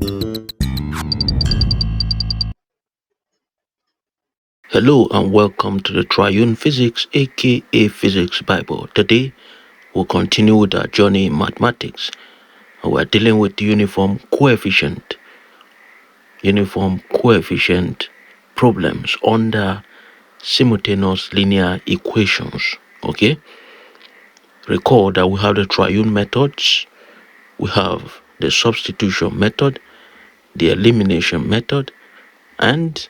Hello and welcome to the Triune Physics aka Physics Bible. Today we'll continue with our journey in mathematics and we're dealing with uniform coefficient problems under simultaneous linear equations. Okay, recall that we have the triune methods, we have the substitution method, the elimination method, and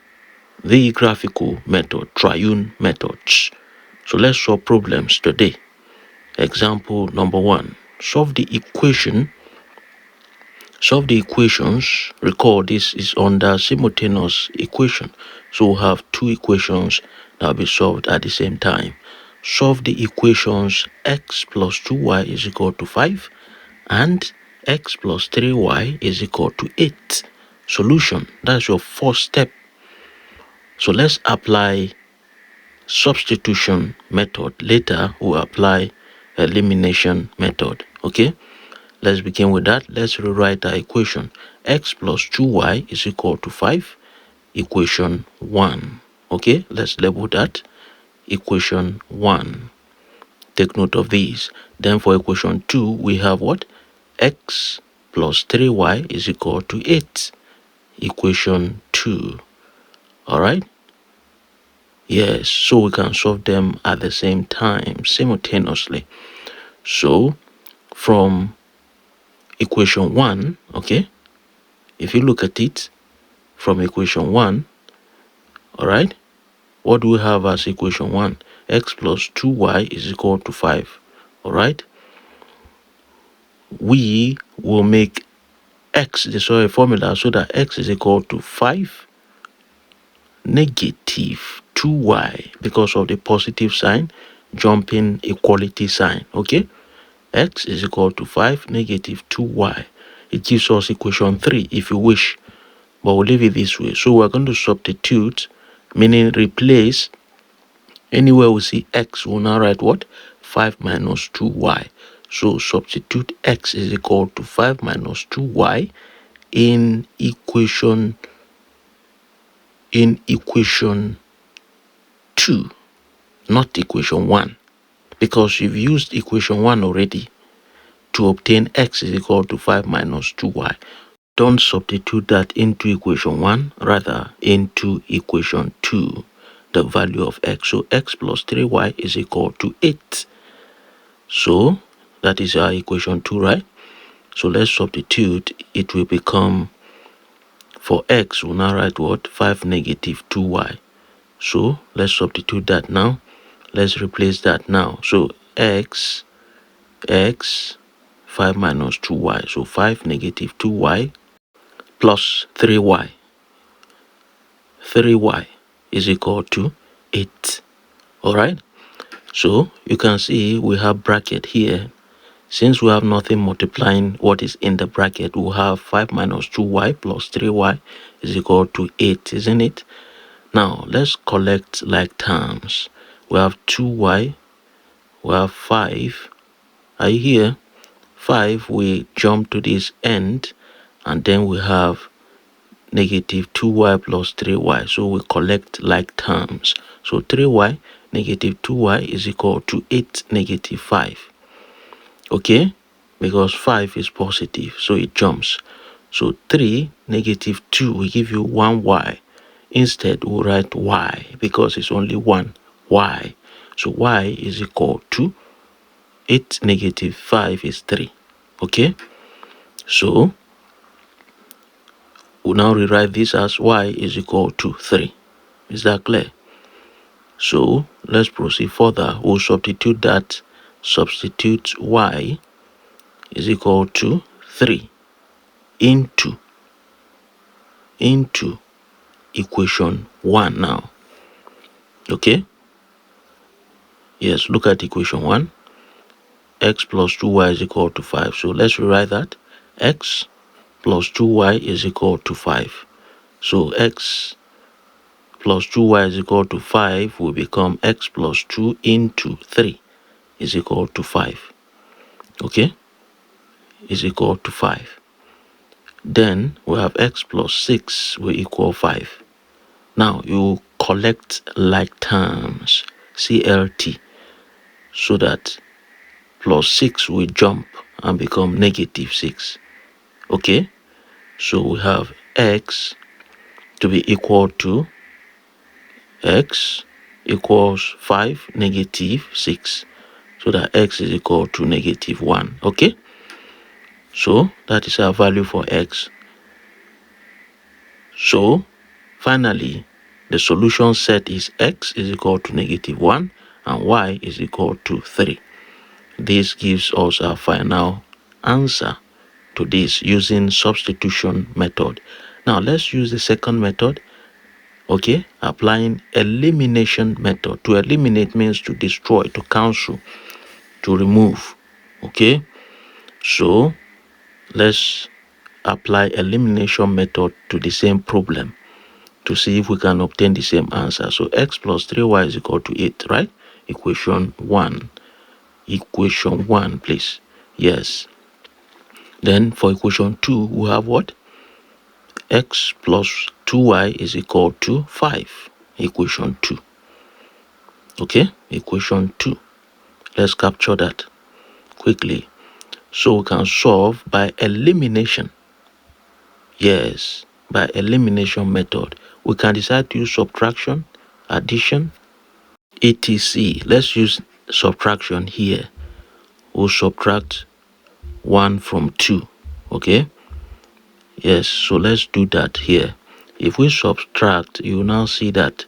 the graphical method, triune methods. So let's solve problems today. Example number 1. Solve the equations. Recall this is under simultaneous equation. So we'll have two equations that will be solved at the same time. Solve the equations x plus 2y is equal to 5 and x plus 3y is equal to 8. Solution. That's your first step. So let's apply substitution method. Later we'll apply elimination method. Okay, let's begin with that. Let's rewrite our equation. X plus 2y is equal to 5. Equation 1. Okay, let's label that equation 1. Take note of these. Then for equation 2 we have what? X plus 3y is equal to 8. Equation 2. All right. Yes, so we can solve them at the same time, simultaneously. So, from equation 1, okay, if you look at it from equation 1, all right, what do we have as equation 1? X plus 2y is equal to 5, all right? We will make x the formula so that x is equal to 5 negative 2y because of the positive sign, jumping equality sign, okay? X is equal to 5 negative 2y. It gives us equation 3 if you wish, but we'll leave it this way. So we're going to substitute, meaning replace. Anywhere we see x, we'll now write what? 5 minus 2y. So substitute x is equal to 5 minus 2y in equation 2, not equation 1, because you've used equation 1 already to obtain x is equal to 5 minus 2y. Don't substitute that into equation 1, rather into equation 2, the value of x. So x plus 3y is equal to 8. So that is our equation 2, right? So let's substitute. It will become, for x, we'll now write what? 5 negative 2y. So let's substitute that now. Let's replace that now. So x 5 minus 2y. So 5 negative 2y plus 3y. 3y is equal to 8. All right. So you can see we have bracket here. Since we have nothing multiplying what is in the bracket, we'll have 5 minus 2y plus 3y is equal to 8, isn't it? Now let's collect like terms. We have 2y, we have 5. Are you here? 5, we jump to this end, and then we have negative 2y plus 3y. So we collect like terms. So 3y negative 2y is equal to 8 negative 5. Okay, because 5 is positive, so it jumps. So 3 negative 2 will give you 1y. Instead we'll write y because it's only one y. So y is equal to 8 negative 5 is 3. Okay, so we'll now rewrite this as y is equal to 3. Is that clear? So let's proceed further. We'll substitute that. Substitute y is equal to 3 into equation 1 now. Okay, yes, look at equation 1. X plus 2y is equal to 5. So let's rewrite that. X plus 2y is equal to 5. So x plus 2y is equal to 5 will become x plus 2 into 3 is equal to 5. Okay, is equal to 5. Then we have x plus 6 will equal 5. Now you collect like terms, CLT, so that plus 6 will jump and become negative 6. Okay, so we have x to be equal to x equals 5 negative 6, so that x is equal to negative 1. Okay, so that is our value for x. So finally, the solution set is x is equal to negative 1 and y is equal to 3. This gives us our final answer to this using substitution method. Now let's use the second method. Okay, applying elimination method. To eliminate means to destroy, to cancel, to remove. Okay, so let's apply elimination method to the same problem to see if we can obtain the same answer. So x plus 3y is equal to 8, right? Equation 1. Equation 1, please. Yes. Then for equation 2, we have what? X plus 2y is equal to 5. Equation 2. Okay? Equation 2. Let's capture that quickly. So we can solve by elimination. Yes, by elimination method. We can decide to use subtraction, addition, etc. Let's use subtraction here. We'll subtract 1 from 2. Okay? Yes, so let's do that here. If we subtract, you will now see that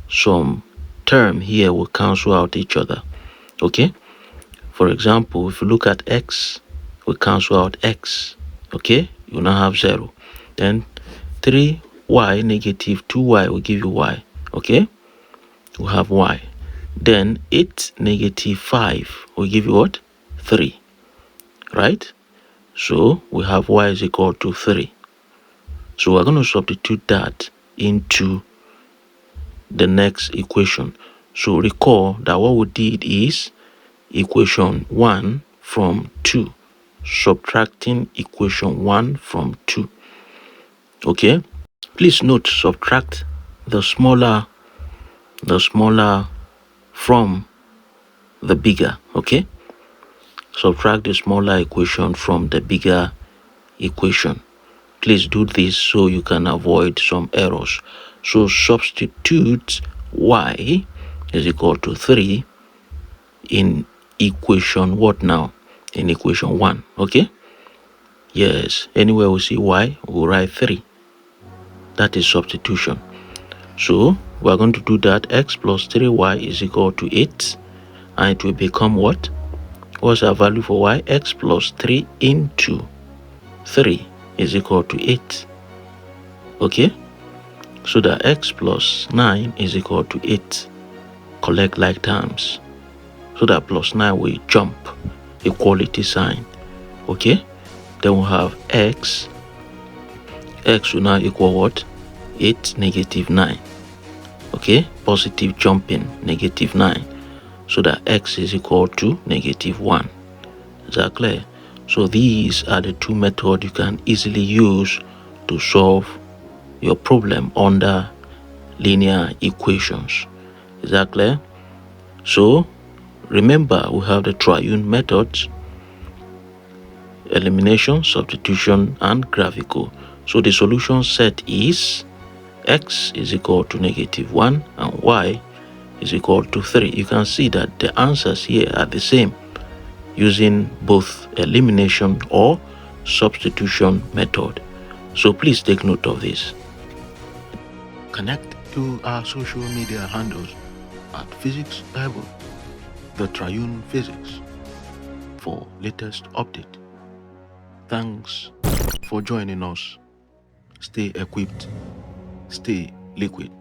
some term here will cancel out each other. Okay? For example, if you look at x, we cancel out x. Okay? You now have 0. Then 3y negative 2y will give you y. Okay? We have y. Then 8 negative 5 will give you what? 3. Right? So we have y is equal to 3. So we're going to substitute that into the next equation. So recall that what we did is equation 1 from 2, subtracting equation 1 from 2. Okay, please note, subtract the smaller from the bigger. Okay, subtract the smaller equation from the bigger equation. Please do this so you can avoid some errors. So substitute y is equal to 3 in equation what now? In equation 1. Okay, yes, anywhere we see y, we'll write 3. That is substitution. So we're going to do that. X plus 3y is equal to 8, and it will become what? What's our value for y? X plus 3 into 3 is equal to 8. Okay, so that x plus 9 is equal to 8. Collect like terms, so that plus 9 will jump, equality sign. Okay, then we'll have x will now equal what? 8 negative 9. Okay, positive jumping, negative 9, so that x is equal to negative 1. Is that clear? So these are the two methods you can easily use to solve your problem under linear equations. Is that clear? So remember, we have the triune methods: elimination, substitution, and graphical. So the solution set is x is equal to negative 1 and y is equal to 3. You can see that the answers here are the same using both elimination or substitution method. So please take note of this. Connect to our social media handles at Physics Bible, the Triune Physics, for latest update. Thanks for joining us. Stay equipped, stay liquid.